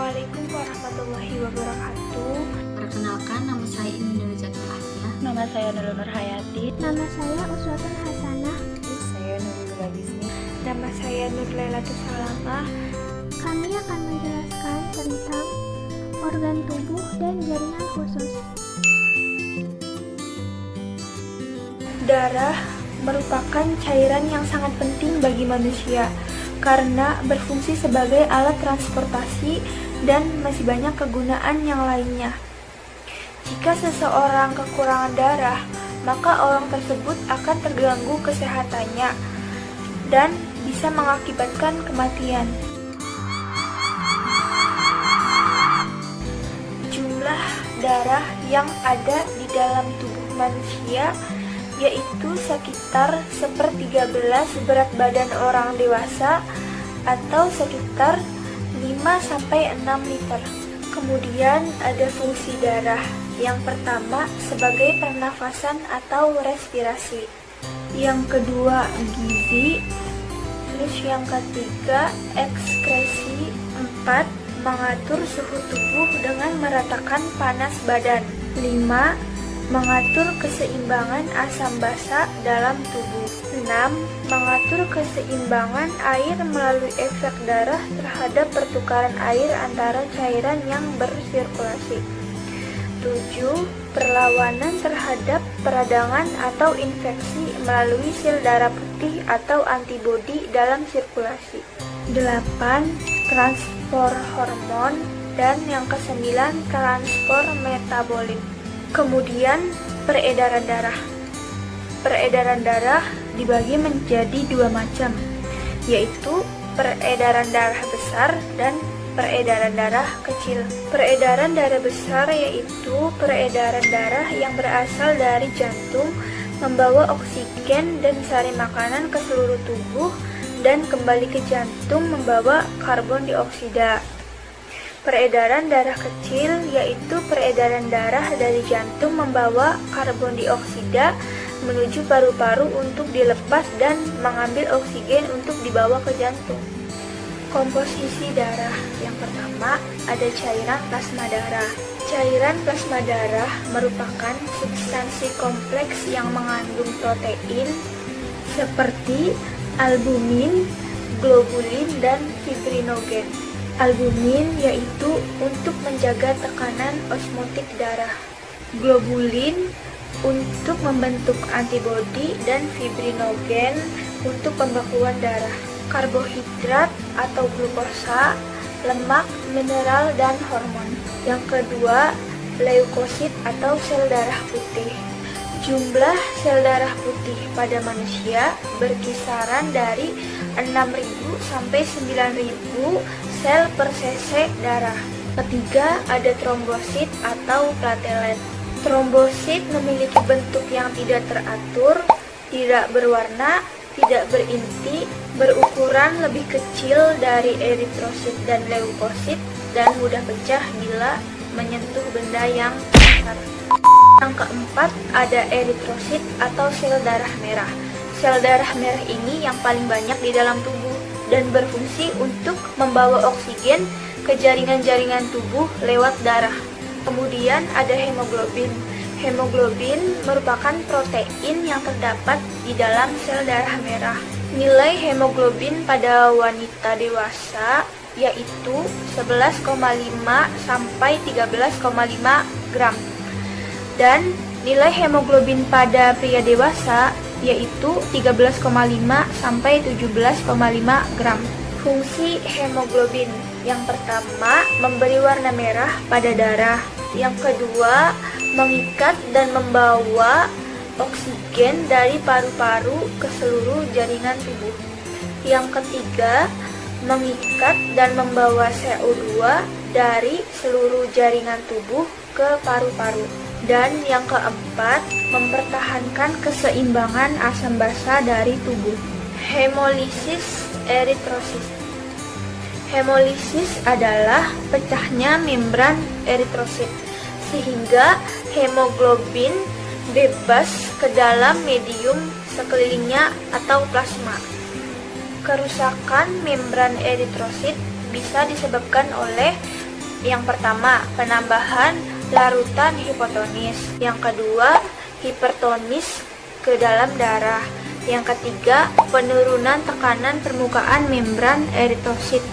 Assalamualaikum warahmatullahi wabarakatuh. Perkenalkan, nama saya Indra Jatul Afiah. Nama saya Nurul Nurhayati. Nama saya Uswatun Hasanah. Saya Nurul Labisni. Nama saya Nur Lailatul Salamah. Kami akan menjelaskan tentang organ tubuh dan jaringan khusus. Darah merupakan cairan yang sangat penting bagi manusia karena berfungsi sebagai alat transportasi dan masih banyak kegunaan yang lainnya. Jika seseorang kekurangan darah, maka orang tersebut akan terganggu kesehatannya dan bisa mengakibatkan kematian. Jumlah darah yang ada di dalam tubuh manusia yaitu sekitar 1/13 berat badan orang dewasa atau sekitar 5-6 liter. Kemudian ada fungsi darah. Yang pertama sebagai pernafasan atau respirasi. Yang kedua gizi. Terus yang ketiga ekskresi. 4. Mengatur suhu tubuh dengan meratakan panas badan. 5. Mengatur keseimbangan asam basa dalam tubuh. 6. Mengatur keseimbangan air melalui efek darah terhadap pertukaran air antara cairan yang bersirkulasi. 7. Perlawanan terhadap peradangan atau infeksi melalui sel darah putih atau antibodi dalam sirkulasi. 8. Transport hormon. Dan yang ke-9 transport metabolit. Kemudian peredaran darah. Peredaran darah dibagi menjadi 2 macam, yaitu peredaran darah besar dan peredaran darah kecil. Peredaran darah besar yaitu peredaran darah yang berasal dari jantung, membawa oksigen dan sari makanan ke seluruh tubuh dan kembali ke jantung membawa karbon dioksida. Peredaran darah kecil yaitu peredaran darah dari jantung membawa karbon dioksida menuju paru-paru untuk dilepas dan mengambil oksigen untuk dibawa ke jantung. Komposisi darah. Yang pertama, ada cairan plasma darah. Cairan plasma darah merupakan substansi kompleks yang mengandung protein seperti albumin, globulin, dan fibrinogen. Albumin yaitu untuk menjaga tekanan osmotik darah. Globulin untuk membentuk antibodi dan fibrinogen untuk pembekuan darah. Karbohidrat atau glukosa, lemak, mineral, dan hormon. Yang kedua, leukosit atau sel darah putih. Jumlah sel darah putih pada manusia berkisaran dari 6.000 sampai 9.000 sel per cc darah. Ketiga, ada trombosit atau platelet. Trombosit memiliki bentuk yang tidak teratur, tidak berwarna, tidak berinti, berukuran lebih kecil dari eritrosit dan leukosit, dan mudah pecah bila menyentuh benda yang besar. Yang keempat, ada eritrosit atau sel darah merah. Sel darah merah ini yang paling banyak di dalam tubuh dan berfungsi untuk membawa oksigen ke jaringan-jaringan tubuh lewat darah. Kemudian ada hemoglobin. Hemoglobin merupakan protein yang terdapat di dalam sel darah merah. Nilai hemoglobin pada wanita dewasa yaitu 11,5 sampai 13,5 gram. Dan nilai hemoglobin pada pria dewasa yaitu 13,5 sampai 17,5 gram. Fungsi hemoglobin. Yang pertama, memberi warna merah pada darah. Yang kedua, mengikat dan membawa oksigen dari paru-paru ke seluruh jaringan tubuh. Yang ketiga, mengikat dan membawa CO2 dari seluruh jaringan tubuh ke paru-paru. Dan yang keempat, mempertahankan keseimbangan asam basa dari tubuh. Hemolisis eritrosit. Hemolisis adalah pecahnya membran eritrosit sehingga hemoglobin bebas ke dalam medium sekelilingnya atau plasma. Kerusakan membran eritrosit bisa disebabkan oleh Yang pertama, penambahan larutan hipotonis. Yang kedua, hipertonis ke dalam darah. Yang ketiga, penurunan tekanan permukaan membran eritosit.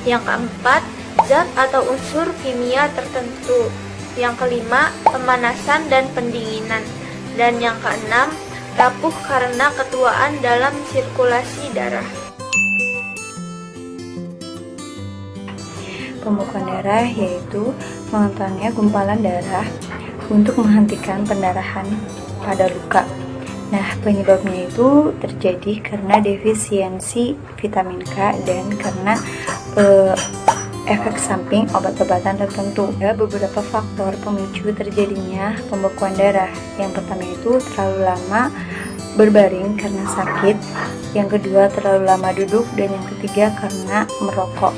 Yang keempat, zat atau unsur kimia tertentu. Yang kelima, pemanasan dan pendinginan. Dan yang keenam, rapuh karena ketuaan dalam sirkulasi darah. Pembekuan darah yaitu mengentalnya gumpalan darah untuk menghentikan pendarahan pada luka. Nah, penyebabnya itu terjadi karena defisiensi vitamin K dan karena efek samping obat-obatan tertentu. Ada beberapa faktor pemicu terjadinya pembekuan darah. Yang pertama itu terlalu lama berbaring karena sakit. Yang kedua, terlalu lama duduk. Dan yang ketiga, karena merokok.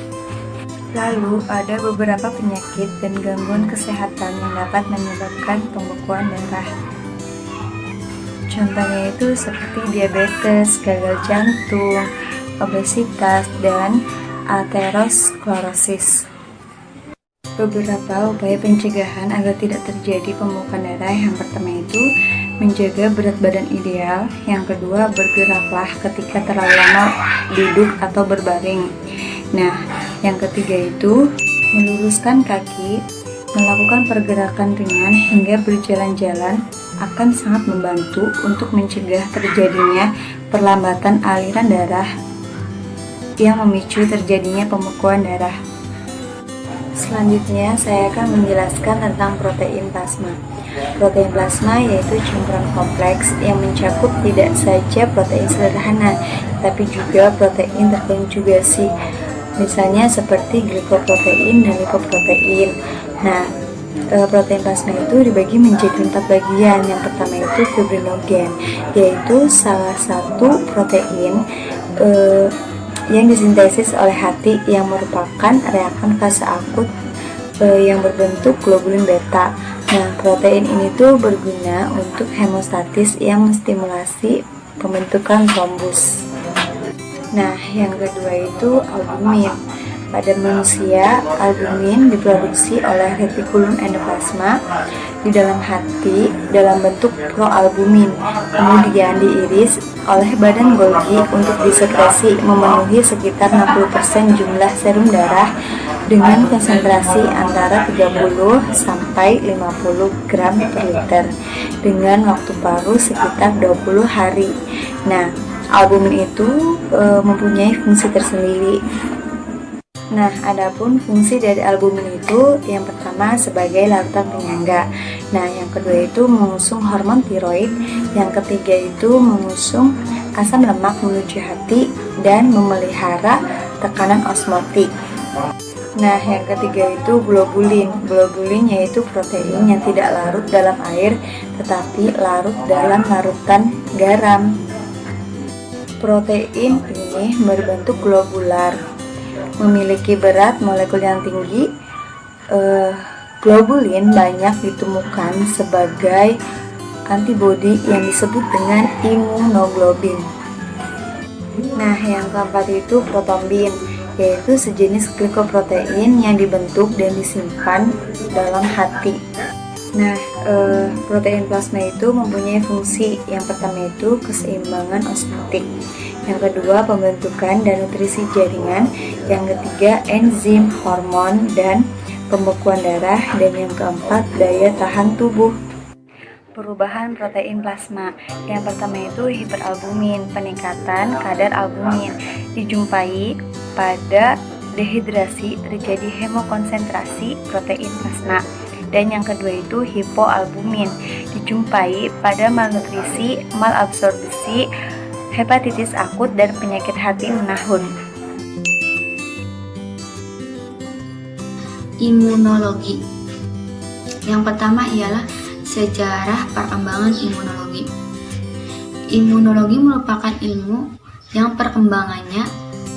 Lalu, ada beberapa penyakit dan gangguan kesehatan yang dapat menyebabkan pembekuan darah. Contohnya itu seperti diabetes, gagal jantung, obesitas, dan aterosklerosis. Beberapa upaya pencegahan agar tidak terjadi pembekuan darah. Yang pertama itu menjaga berat badan ideal. Yang kedua, bergeraklah ketika terlalu lama duduk atau berbaring. Nah, yang ketiga itu meluruskan kaki, melakukan pergerakan ringan hingga berjalan-jalan akan sangat membantu untuk mencegah terjadinya perlambatan aliran darah yang memicu terjadinya pembekuan darah. Selanjutnya, saya akan menjelaskan tentang protein plasma. Protein plasma yaitu campuran kompleks yang mencakup tidak saja protein sederhana, tapi juga protein terkonjugasi. Misalnya seperti glikoprotein dan lipoprotein. Nah, protein plasma itu dibagi menjadi 4 bagian. Yang pertama itu fibrinogen, yaitu salah satu protein yang disintesis oleh hati yang merupakan reakan fase akut yang berbentuk globulin beta. Nah, protein ini tuh berguna untuk hemostatis yang menstimulasi pembentukan trombus. Nah, yang kedua itu albumin. Pada manusia, albumin diproduksi oleh retikulum endoplasma di dalam hati dalam bentuk proalbumin, kemudian diiris oleh badan Golgi untuk disekresi memenuhi sekitar 60% jumlah serum darah dengan konsentrasi antara 30 sampai 50 gram per liter dengan waktu paru sekitar 20 hari. Nah, albumin itu mempunyai fungsi tersendiri. Nah, adapun fungsi dari albumin itu yang pertama sebagai larutan penyangga. Nah, yang kedua itu mengusung hormon tiroid. Yang ketiga itu mengusung asam lemak menuju hati dan memelihara tekanan osmotik. Nah, yang ketiga itu globulin. Globulin yaitu protein yang tidak larut dalam air tetapi larut dalam larutan garam. Protein ini berbentuk globular, memiliki berat molekul yang tinggi. Globulin banyak ditemukan sebagai antibodi yang disebut dengan imunoglobin. Nah, yang keempat itu protombin, yaitu sejenis glikoprotein yang dibentuk dan disimpan dalam hati. Nah, protein plasma itu mempunyai fungsi. Yang pertama itu keseimbangan osmotik. Yang kedua, pembentukan dan nutrisi jaringan. Yang ketiga, enzim, hormon, dan pembekuan darah. Dan yang keempat, daya tahan tubuh. Perubahan protein plasma. Yang pertama itu hiperalbumin, peningkatan kadar albumin. Dijumpai pada dehidrasi terjadi hemokonsentrasi protein plasma. Dan yang kedua itu hipoalbumin, dijumpai pada malnutrisi, malabsorpsi, hepatitis akut, dan penyakit hati menahun. Imunologi. Yang pertama ialah sejarah perkembangan imunologi. Imunologi merupakan ilmu yang perkembangannya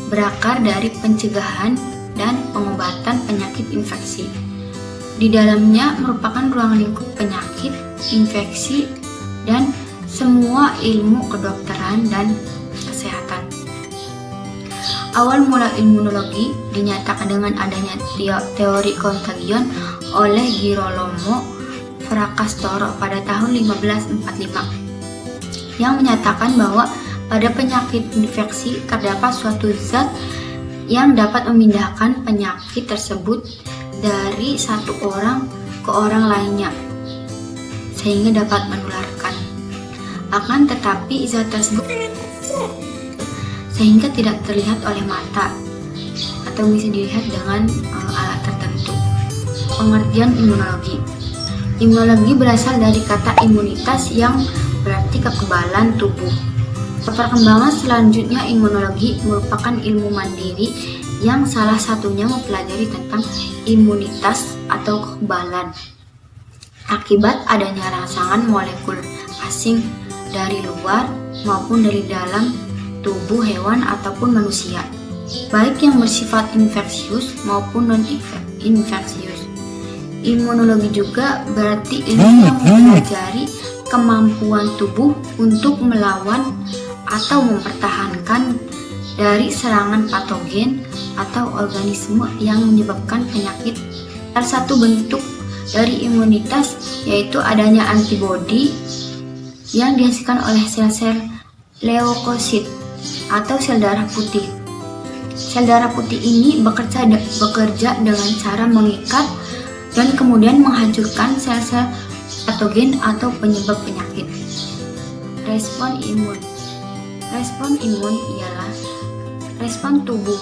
berakar dari pencegahan dan pengobatan penyakit infeksi. Di dalamnya merupakan ruang lingkup penyakit, infeksi, dan semua ilmu kedokteran dan kesehatan. Awal mula imunologi dinyatakan dengan adanya teori kontagion oleh Girolamo Fracastoro pada tahun 1545 yang menyatakan bahwa pada penyakit infeksi terdapat suatu zat yang dapat memindahkan penyakit tersebut dari satu orang ke orang lainnya sehingga dapat menularkan. Akan tetapi zat tersebut sehingga tidak terlihat oleh mata atau bisa dilihat dengan alat tertentu. Pengertian imunologi. Imunologi berasal dari kata imunitas yang berarti kekebalan tubuh. Perkembangan selanjutnya imunologi merupakan ilmu mandiri yang salah satunya mempelajari tentang imunitas atau kekebalan akibat adanya rangsangan molekul asing dari luar maupun dari dalam tubuh hewan ataupun manusia, baik yang bersifat infeksius maupun non-infeksius. Imunologi juga berarti ilmu yang mempelajari kemampuan tubuh untuk melawan atau mempertahankan dari serangan patogen atau organisme yang menyebabkan penyakit. Salah satu bentuk dari imunitas yaitu adanya antibodi yang dihasilkan oleh sel-sel leukosit atau sel darah putih. Sel darah putih ini bekerja dengan cara mengikat dan kemudian menghancurkan sel-sel patogen atau penyebab penyakit. Respon imun. Respon imun ialah respon tubuh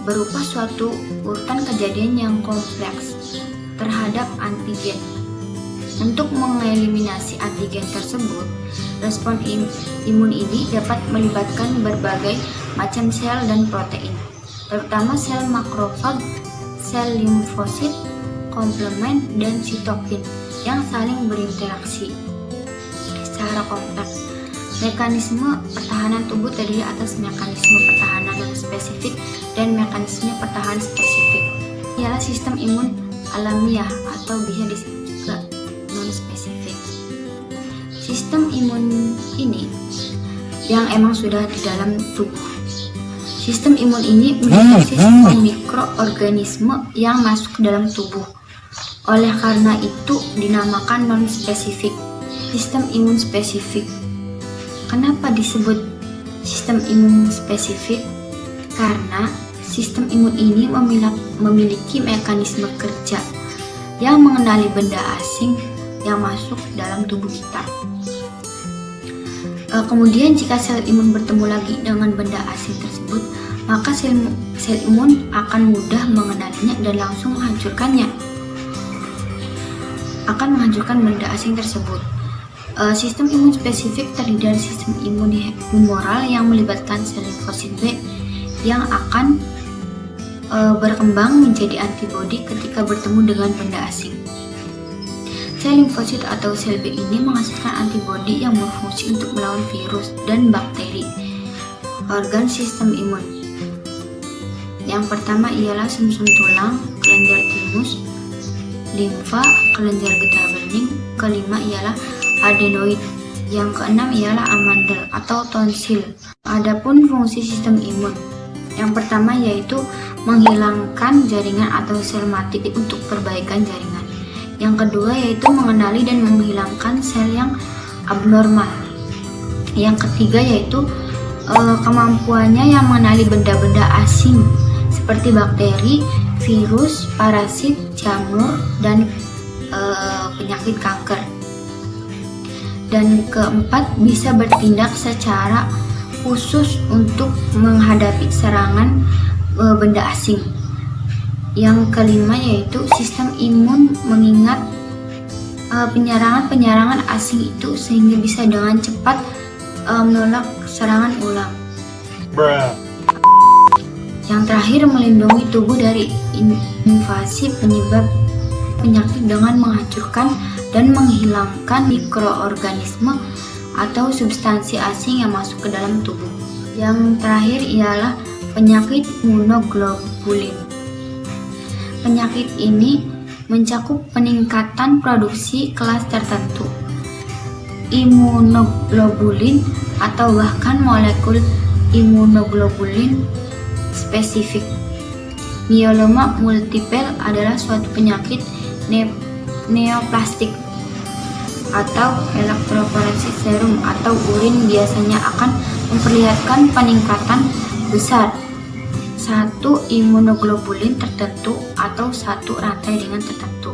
berupa suatu urutan kejadian yang kompleks terhadap antigen. Untuk mengeliminasi antigen tersebut, respon imun ini dapat melibatkan berbagai macam sel dan protein, terutama sel makrofag, sel limfosit, komplement, dan sitokin yang saling berinteraksi secara kompleks. Mekanisme pertahanan tubuh terdiri atas mekanisme pertahanan non spesifik dan mekanisme pertahanan spesifik. Ialah sistem imun alamiah atau bisa disebut juga non-spesifik. Sistem imun ini yang emang sudah di dalam tubuh. Sistem imun ini mendeteksi sistem mikroorganisme yang masuk ke dalam tubuh. Oleh karena itu dinamakan non-spesifik. Sistem imun spesifik. Kenapa disebut sistem imun spesifik? Karena sistem imun ini memiliki mekanisme kerja yang mengenali benda asing yang masuk dalam tubuh kita. Kemudian jika sel imun bertemu lagi dengan benda asing tersebut, maka sel imun akan mudah mengenalinya dan langsung menghancurkannya. Akan menghancurkan benda asing tersebut. Sistem imun spesifik terdiri dari sistem imun humoral yang melibatkan sel limfosit B yang akan berkembang menjadi antibodi ketika bertemu dengan benda asing. Sel limfosit atau sel B ini menghasilkan antibodi yang berfungsi untuk melawan virus dan bakteri. Organ sistem imun. Yang pertama ialah sumsum tulang, kelenjar timus, limfa, kelenjar getah bening. Kelima ialah adenoid. Yang keenam ialah amandel atau tonsil. Adapun fungsi sistem imun. Yang pertama yaitu menghilangkan jaringan atau sel mati untuk perbaikan jaringan. Yang kedua yaitu mengenali dan menghilangkan sel yang abnormal. Yang ketiga yaitu kemampuannya yang mengenali benda-benda asing seperti bakteri, virus, parasit, jamur, dan penyakit kanker. Dan keempat, bisa bertindak secara khusus untuk menghadapi serangan benda asing. Yang kelima yaitu sistem imun mengingat penyerangan asing itu sehingga bisa dengan cepat menolak serangan ulang. Yang terakhir, melindungi tubuh dari invasi penyebab penyakit dengan menghancurkan dan menghilangkan mikroorganisme atau substansi asing yang masuk ke dalam tubuh. Yang terakhir ialah penyakit imunoglobulin. Penyakit ini mencakup peningkatan produksi kelas tertentu imunoglobulin atau bahkan molekul imunoglobulin spesifik. Myeloma multiple adalah suatu penyakit neoplastik atau elektroforesis serum atau urin biasanya akan memperlihatkan peningkatan besar satu imunoglobulin tertentu atau satu rantai dengan tertentu.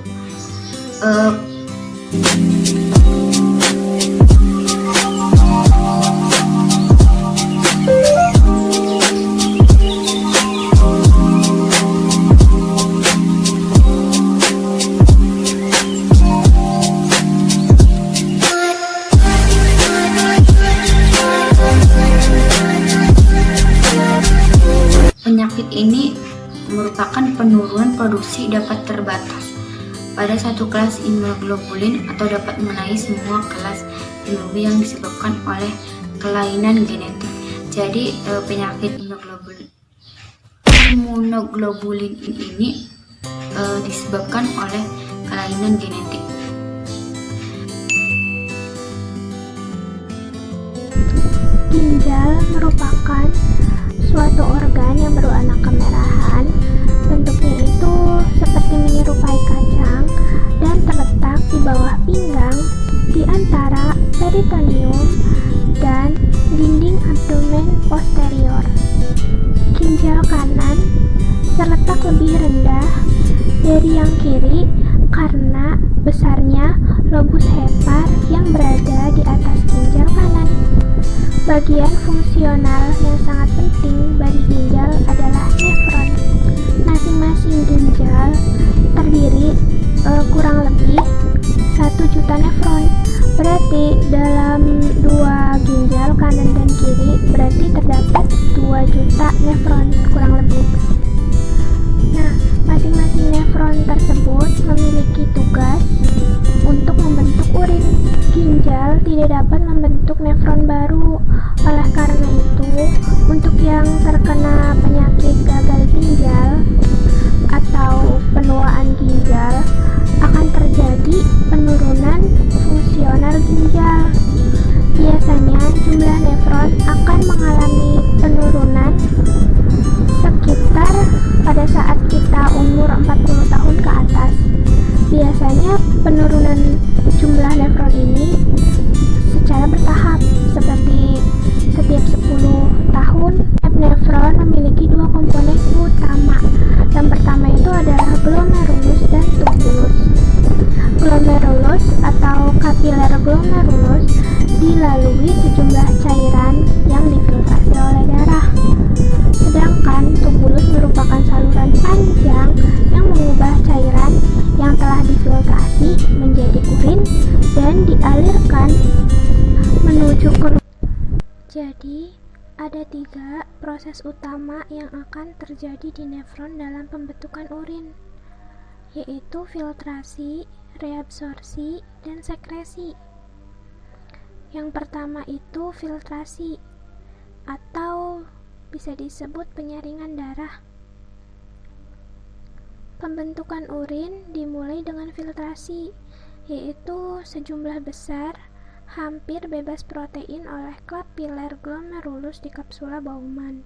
Penyakit ini merupakan penurunan produksi dapat terbatas pada satu kelas imunoglobulin atau dapat mengenai semua kelas imunoglobulin yang disebabkan oleh kelainan genetik. Jadi penyakit imunoglobulin ini disebabkan oleh kelainan genetik. Ginjal merupakan suatu organ yang berwarna kemerahan. Bentuknya itu seperti menyerupai kacang dan terletak di bawah pinggang di antara peritoneum dan dinding abdomen posterior. Ginjal kanan terletak lebih rendah dari yang kiri karena besarnya lobus hepar yang berada di atas ginjal kanan. Bagian fungsional yang sangat penting bagi ginjal adalah nefron. Masing-masing ginjal terdiri kurang lebih 1 juta nefron. Berarti dalam dua ginjal kanan dan kiri berarti terdapat 2 juta nefron kurang lebih. Nah, masing-masing nefron tersebut memiliki tugas untuk membentuk urin. Ginjal tidak dapat membentuk nefron baru. Oleh karena itu, untuk yang terkena penyakit gagal ginjal atau penuaan ginjal akan terjadi penurunan fungsional ginjal. Biasanya jumlah nefron akan mengalami penurunan sekitar pada saat kita umur 40 tahun ke atas. Biasanya penurunan jumlah nefron ini secara bertahap, seperti setiap 10 tahun nefron memiliki 2 komponen utama. Yang pertama itu adalah glomerulus dan tubulus. Glomerulus atau kapiler glomerulus dilalui sejumlah cairan yang difiltrasi oleh darah. Sedangkan tubulus merupakan saluran panjang yang mengubah cairan yang telah difiltrasi menjadi urin dan dialirkan menuju ke. Jadi, ada 3 proses utama yang akan terjadi di nefron dalam pembentukan urin, yaitu filtrasi, reabsorpsi, dan sekresi. Yang pertama itu filtrasi, atau bisa disebut penyaringan darah. Pembentukan urin dimulai dengan filtrasi, yaitu sejumlah besar hampir bebas protein oleh kapiler glomerulus di kapsula Bowman.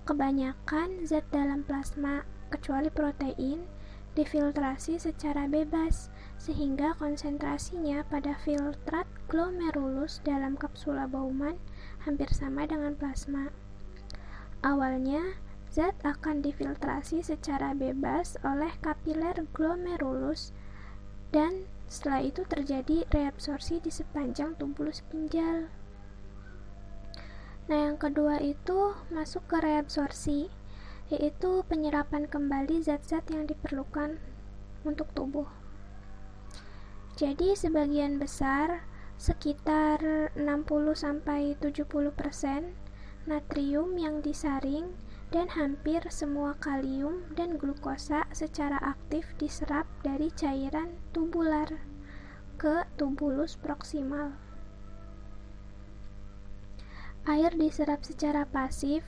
Kebanyakan zat dalam plasma, kecuali protein, difiltrasi secara bebas, sehingga konsentrasinya pada filtrat glomerulus dalam kapsula Bowman hampir sama dengan plasma. Awalnya, zat akan difiltrasi secara bebas oleh kapiler glomerulus dan setelah itu terjadi reabsorpsi di sepanjang tubulus ginjal. Nah, yang kedua itu masuk ke reabsorpsi, yaitu penyerapan kembali zat-zat yang diperlukan untuk tubuh. Jadi sebagian besar, sekitar 60-70% natrium yang disaring dan hampir semua kalium dan glukosa secara aktif diserap dari cairan tubular ke tubulus proksimal. Air diserap secara pasif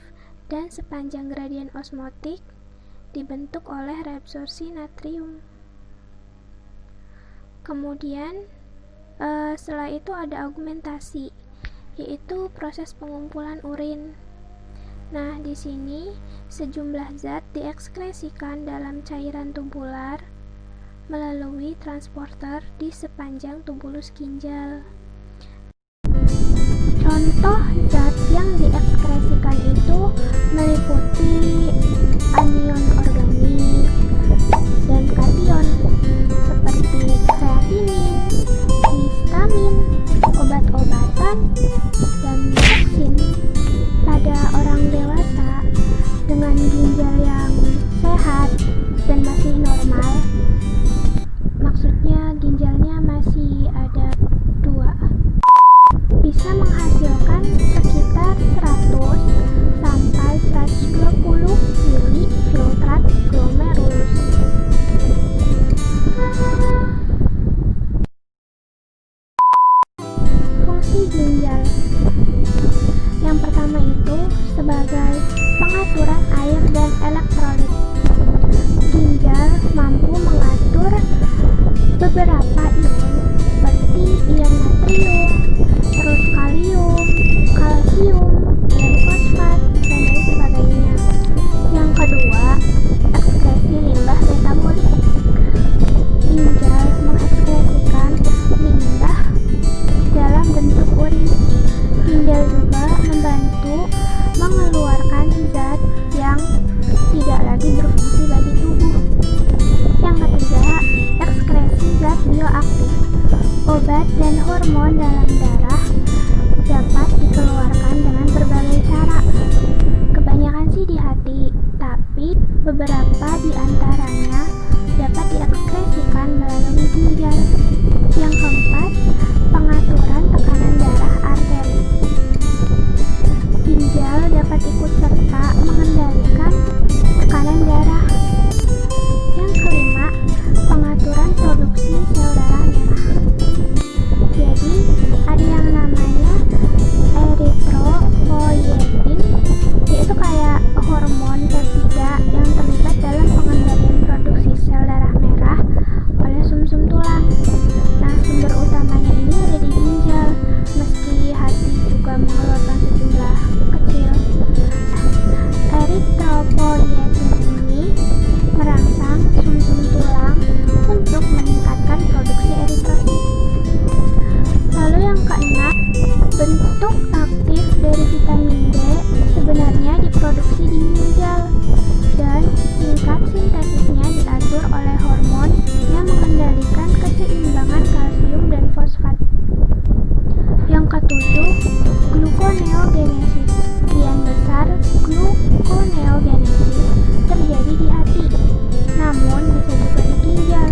dan sepanjang gradien osmotik dibentuk oleh reabsorpsi natrium. Kemudian setelah itu ada augmentasi, yaitu proses pengumpulan urin. Nah, di sini sejumlah zat diekskresikan dalam cairan tubular melalui transporter di sepanjang tubulus ginjal. Contoh zat yang diekskresikan itu meliputi anion organik dan kation seperti kreatinin, histamin, obat-obatan, dan toksin. Pada orang dewasa dengan ginjal yang sehat dan masih normal, maksudnya ginjalnya masih ada 2, bisa menghasilkan sekitar 100 sampai 120 mili filtrat glomerulus. Fungsi ginjal yang pertama itu sebagai pengaturan air dan elektrolit. Ginjal mampu mengatur beberapa ion seperti ion natrium, terus kalium, kalsium, dan fosfat, dan lain sebagainya. Yang kedua, ekskresi limbah metabolik. Ginjal mengekskresikan limbah dalam bentuk urin. Ginjal juga membantu mengeluarkan zat yang tidak lagi berfungsi bagi tubuh. Yang ketiga, ekskresi zat bioaktif. Obat dan hormon dalam darah dapat dikeluarkan dengan berbagai cara. Kebanyakan sih di hati, tapi beberapa di antaranya dapat diekskresikan melalui ginjal. Yang keempat, pengaturan tekanan darah arteri. Ginjal dapat ikut serta mengendalikan tekanan darah. Yang kelima, pengaturan produksi sel darah merah. Jadi, ada yang namanya eritropoietin, yaitu kayak hormon peptida yang terlibat dalam pengendalian produksi sel darah merah oleh sumsum tulang. Nah, sumber utamanya ini ada di ginjal, meski hati juga mengeluarkan sejumlah kecil. Eritropoietin ini merangsang sumsum tulang untuk meningkatkan produksi eritrosit. Lalu yang keenam, bentuk aktif dari vitamin D sebenarnya diproduksi di ginjal dan tingkat sintesisnya diatur oleh hormon yang mengendalikan keseimbangan kalsium dan fosfat. Yang ketujuh, gluconeogenesis. Sebagian besar gluconeogenesis terjadi di hati, namun bisa juga di ginjal,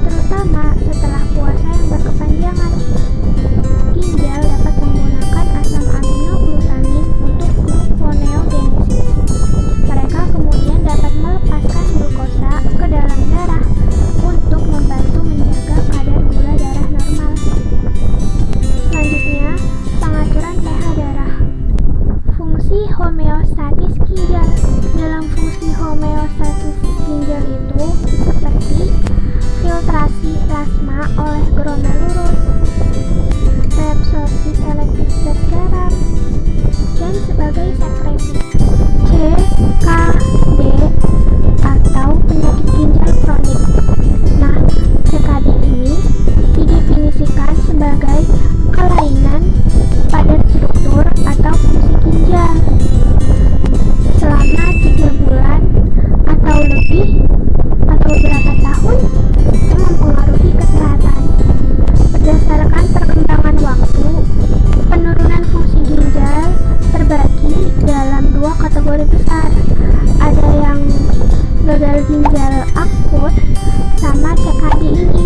terutama setelah puasa yang berkepanjangan. Ginjal dapat menggunakan asam aminoglutamin untuk gluconeogenesis. Mereka kemudian dapat melepaskan glukosa ke dalam darah untuk membantu menjaga kadar gula darah normal. Selanjutnya, pengaturan pH darah. Fungsi homeostatis ginjal. Dalam fungsi homeostatis ginjal itu seperti filtrasi plasma oleh glomerulus, reabsorpsi selektif zat garam, dan sebagai sekresi. C, K, D atau penyakit ginjal kronik. Nah, CKD ini didefinisikan sebagai kelainan pada struktur atau fungsi ginjal selama 3 bulan atau lebih atau berapa tahun yang mempengaruhi kesehatan. Berdasarkan perkembangan waktu, penurunan fungsi ginjal terbagi dalam 2 kategori besar. Ada yang gagal ginjal akut sama CKD ini.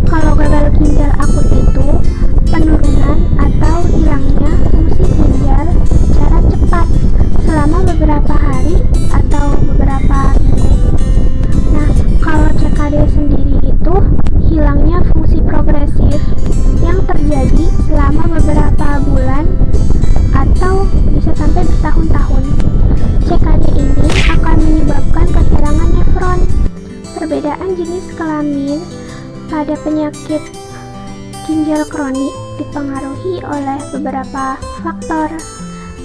Kalau gagal ginjal akut itu penurunan atau hilangnya fungsi ginjal secara cepat selama beberapa hari atau beberapa minggu. Nah, kalau CKD sendiri itu hilangnya fungsi progresif yang terjadi selama beberapa bulan atau bisa sampai bertahun-tahun. CKD ini akan menyebabkan kehilangan nefron. Perbedaan jenis kelamin pada penyakit ginjal kronik dipengaruhi oleh beberapa faktor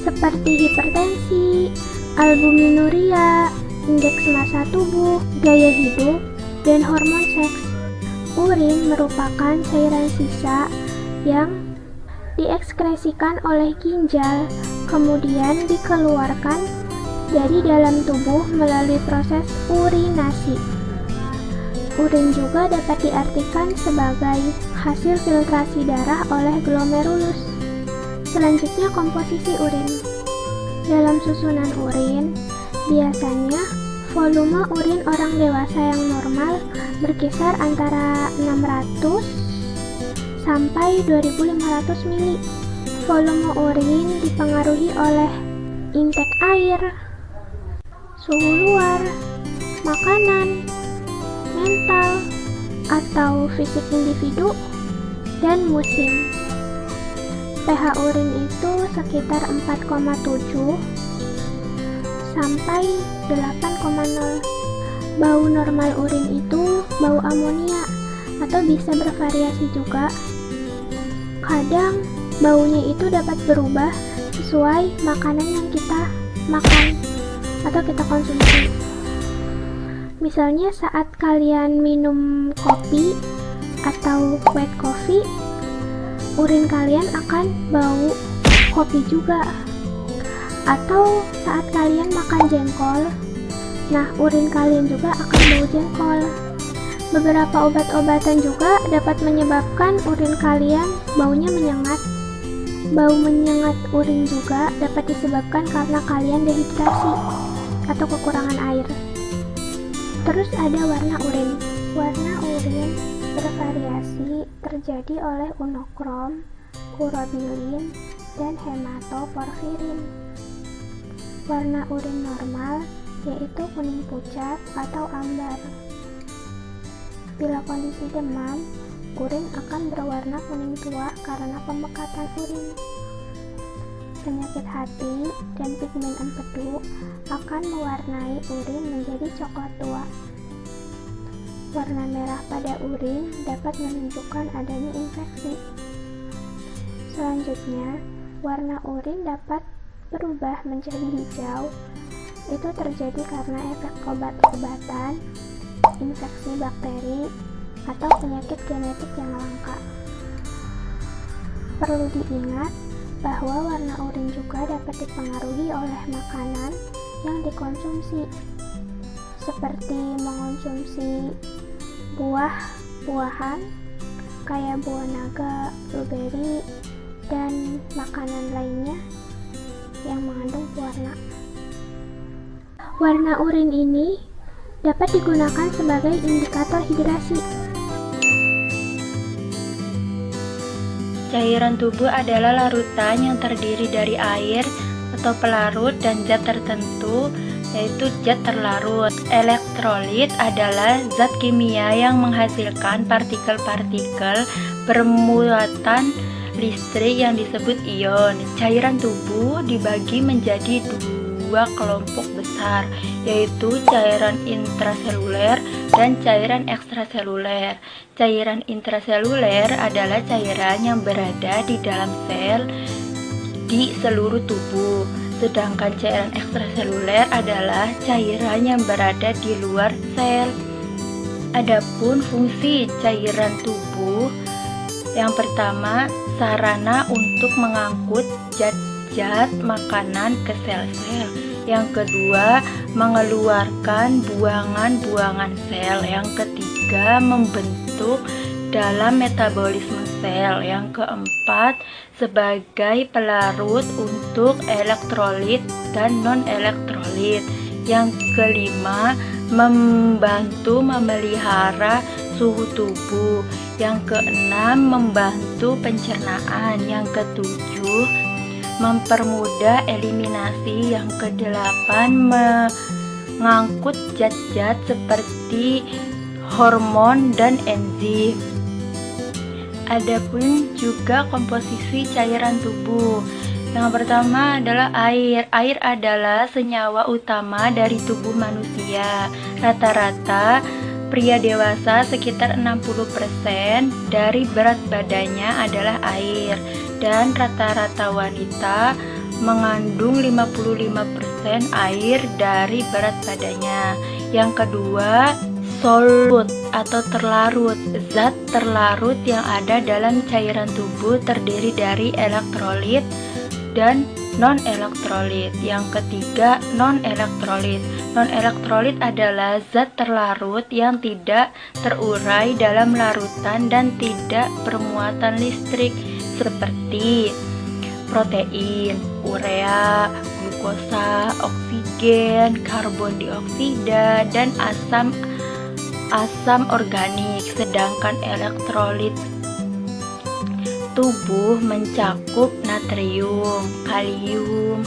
seperti hipertensi, albuminuria, indeks massa tubuh, gaya hidup, dan hormon seks. Urin merupakan cairan sisa yang diekskresikan oleh ginjal, kemudian dikeluarkan dari dalam tubuh melalui proses urinasi. Urin juga dapat diartikan sebagai hasil filtrasi darah oleh glomerulus. Selanjutnya, komposisi urin. Dalam susunan urin, biasanya volume urin orang dewasa yang normal berkisar antara 600 sampai 2500 ml. Volume urin dipengaruhi oleh intake air, suhu luar, makanan, mental atau fisik individu, dan musim. pH urin itu sekitar 4,7 sampai 8,0. Bau normal urin itu bau amonia atau bisa bervariasi juga. Kadang baunya itu dapat berubah sesuai makanan yang kita makan atau kita konsumsi. Misalnya saat kalian minum kopi atau white coffee, urin kalian akan bau kopi juga. Atau saat kalian makan jengkol, nah urin kalian juga akan bau jengkol. Beberapa obat-obatan juga dapat menyebabkan urin kalian baunya menyengat. Bau menyengat urin juga dapat disebabkan karena kalian dehidrasi atau kekurangan air. Terus ada warna urin. Warna urin bervariasi terjadi oleh unokrom, urobilin, dan hematoporfirin. Warna urin normal yaitu kuning pucat atau ambar. Bila kondisi demam, urin akan berwarna kuning tua karena pemekatan urin. Penyakit hati dan pigmen empedu akan mewarnai urin menjadi coklat tua. Warna merah pada urin dapat menunjukkan adanya infeksi. Selanjutnya, warna urin dapat berubah menjadi hijau. Itu terjadi karena efek obat-obatan, infeksi bakteri, atau penyakit genetik yang langka. Perlu diingat bahwa warna urin juga dapat dipengaruhi oleh makanan yang dikonsumsi, seperti mengonsumsi buah-buahan kayak buah naga, blueberry, dan makanan lainnya yang mengandung pewarna. Warna urin ini dapat digunakan sebagai indikator hidrasi. Cairan tubuh adalah larutan yang terdiri dari air atau pelarut dan zat tertentu, yaitu zat terlarut. Elektrolit adalah zat kimia yang menghasilkan partikel-partikel bermuatan listrik yang disebut ion. Cairan tubuh dibagi menjadi dua kelompok besar, yaitu cairan intraseluler dan cairan ekstraseluler. Cairan intraseluler adalah cairan yang berada di dalam sel di seluruh tubuh, sedangkan cairan ekstraseluler adalah cairan yang berada di luar sel. Adapun fungsi cairan tubuh, yang pertama, sarana untuk mengangkut zat-zat makanan ke sel-sel. Yang kedua, mengeluarkan buangan-buangan sel. Yang ketiga, membentuk dalam metabolisme sel. Yang keempat, sebagai pelarut untuk elektrolit dan non-elektrolit. Yang kelima, membantu memelihara suhu tubuh. Yang keenam, membantu pencernaan. Yang ketujuh, mempermudah eliminasi. Yang kedelapan, mengangkut zat-zat seperti hormon dan enzim. Adapun juga komposisi cairan tubuh. Yang pertama adalah air. Air adalah senyawa utama dari tubuh manusia. Rata-rata pria dewasa sekitar 60% dari berat badannya adalah air, dan rata-rata wanita mengandung 55% air dari berat badannya. Yang kedua, solut atau terlarut. Zat terlarut yang ada dalam cairan tubuh terdiri dari elektrolit dan non-elektrolit. Yang ketiga, non-elektrolit. Non-elektrolit adalah zat terlarut yang tidak terurai dalam larutan dan tidak bermuatan listrik seperti protein, urea, glukosa, oksigen, karbon dioksida, dan asam organik. Sedangkan elektrolit tubuh mencakup natrium, kalium,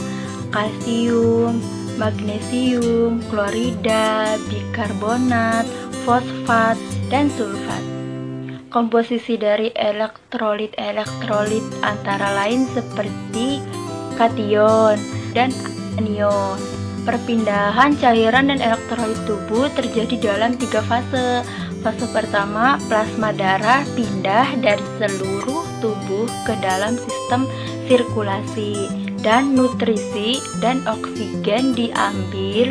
kalsium, magnesium, klorida, bikarbonat, fosfat, dan sulfat. Komposisi dari elektrolit antara lain seperti kation dan anion. Perpindahan cairan dan elektrolit tubuh terjadi dalam 3 fase. Fase pertama, plasma darah pindah dari seluruh tubuh ke dalam sistem sirkulasi, dan nutrisi dan oksigen diambil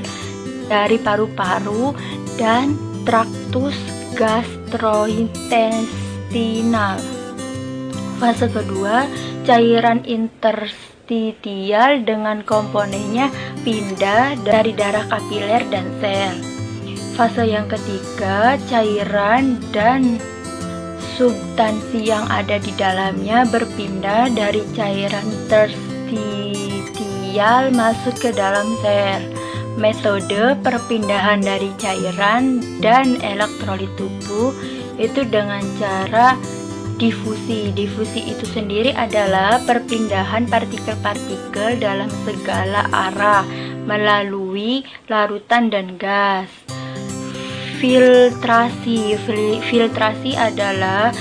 dari paru-paru dan traktus gastrointestinal. Fase kedua, cairan interstitial dengan komponennya pindah dari darah kapiler dan sel. Fase yang ketiga, cairan dan substansi yang ada di dalamnya berpindah dari cairan interstitial masuk ke dalam sel. Metode perpindahan dari cairan dan elektrolit tubuh itu dengan cara difusi. Difusi itu sendiri adalah perpindahan partikel-partikel dalam segala arah melalui larutan dan gas. Filtrasi adalah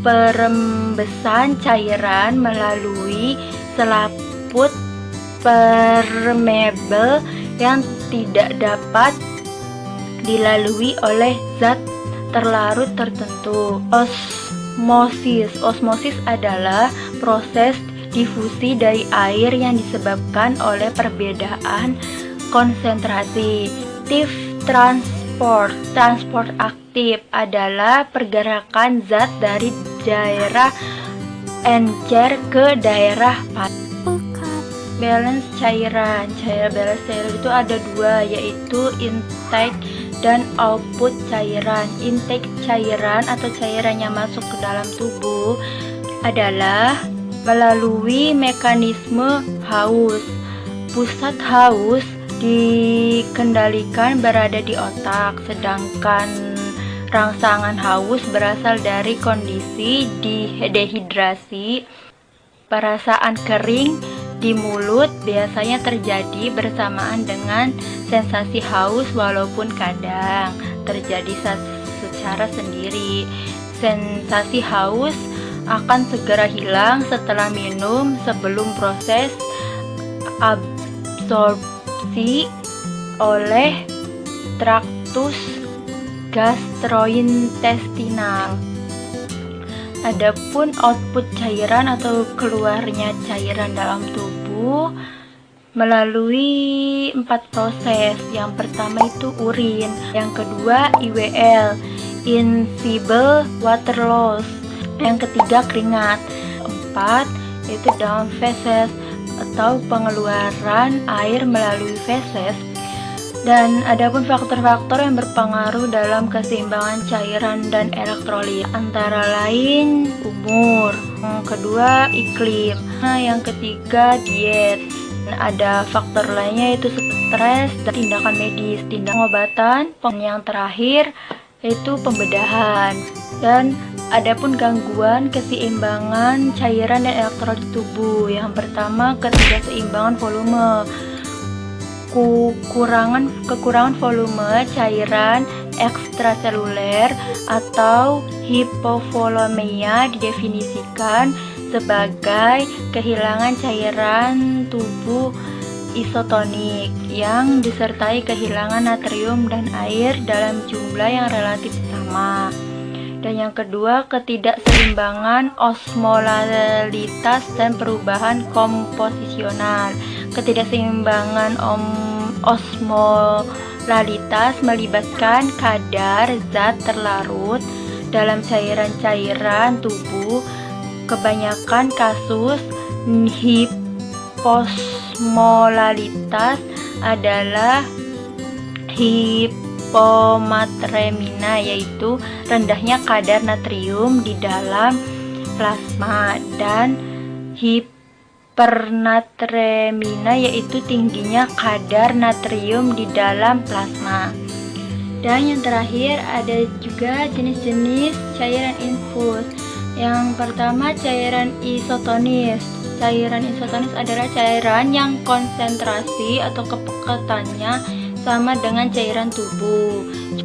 perembesan cairan melalui selaput permeable yang tidak dapat dilalui oleh zat terlarut tertentu. Osmosis adalah proses difusi dari air yang disebabkan oleh perbedaan konsentrasi. Transport aktif adalah pergerakan zat dari daerah encer ke daerah padat. Balance cairan itu ada 2, yaitu intake dan output cairan. Intake cairan atau cairan yang masuk ke dalam tubuh adalah melalui mekanisme haus. Pusat haus dikendalikan berada di otak, sedangkan rangsangan haus berasal dari kondisi dehidrasi. Perasaan kering di mulut biasanya terjadi bersamaan dengan sensasi haus, walaupun kadang terjadi secara sendiri. Sensasi haus akan segera hilang setelah minum sebelum proses absorpsi oleh traktus gastrointestinal. Adapun output cairan atau keluarnya cairan dalam tubuh melalui 4 proses. Yang pertama itu urin, yang kedua IWL, invisible water loss, yang ketiga keringat, 4 itu down feces atau pengeluaran air melalui feces. Dan adapun faktor-faktor yang berpengaruh dalam keseimbangan cairan dan elektrolit antara lain umur, yang kedua iklim, yang ketiga diet. Dan ada faktor lainnya yaitu stres dan tindakan medis, tindakan pengobatan, yang terakhir yaitu pembedahan. Dan adapun gangguan keseimbangan cairan dan elektrolit tubuh, yang pertama ketidakseimbangan volume. Kekurangan volume cairan ekstraseluler atau hipovolemia didefinisikan sebagai kehilangan cairan tubuh isotonik yang disertai kehilangan natrium dan air dalam jumlah yang relatif sama. Dan yang kedua, ketidakseimbangan osmolalitas dan perubahan komposisional. Ketidakseimbangan osmolalitas melibatkan kadar zat terlarut dalam cairan-cairan tubuh. Kebanyakan kasus hiposmolalitas adalah hiponatremia, yaitu rendahnya kadar natrium di dalam plasma, dan hipernatremia, yaitu tingginya kadar natrium di dalam plasma. Dan yang terakhir ada juga jenis-jenis cairan infus. Yang pertama, cairan isotonis. Cairan isotonis adalah cairan yang konsentrasi atau kepekatannya sama dengan cairan tubuh.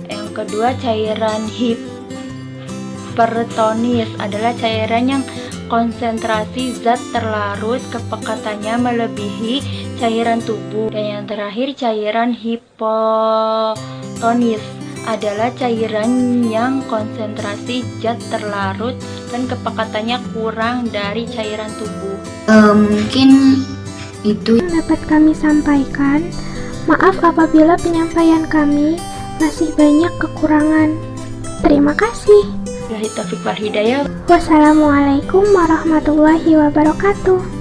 Yang kedua, cairan hipertonis adalah cairan yang konsentrasi zat terlarut kepekatannya melebihi cairan tubuh. Dan yang terakhir, cairan hipotonis adalah cairan yang konsentrasi zat terlarut dan kepekatannya kurang dari cairan tubuh. Mungkin itu Yang dapat kami sampaikan. Maaf apabila penyampaian kami masih banyak kekurangan. Terima kasih. Wabillahi taufiq wal hidayah. Wassalamualaikum warahmatullahi wabarakatuh.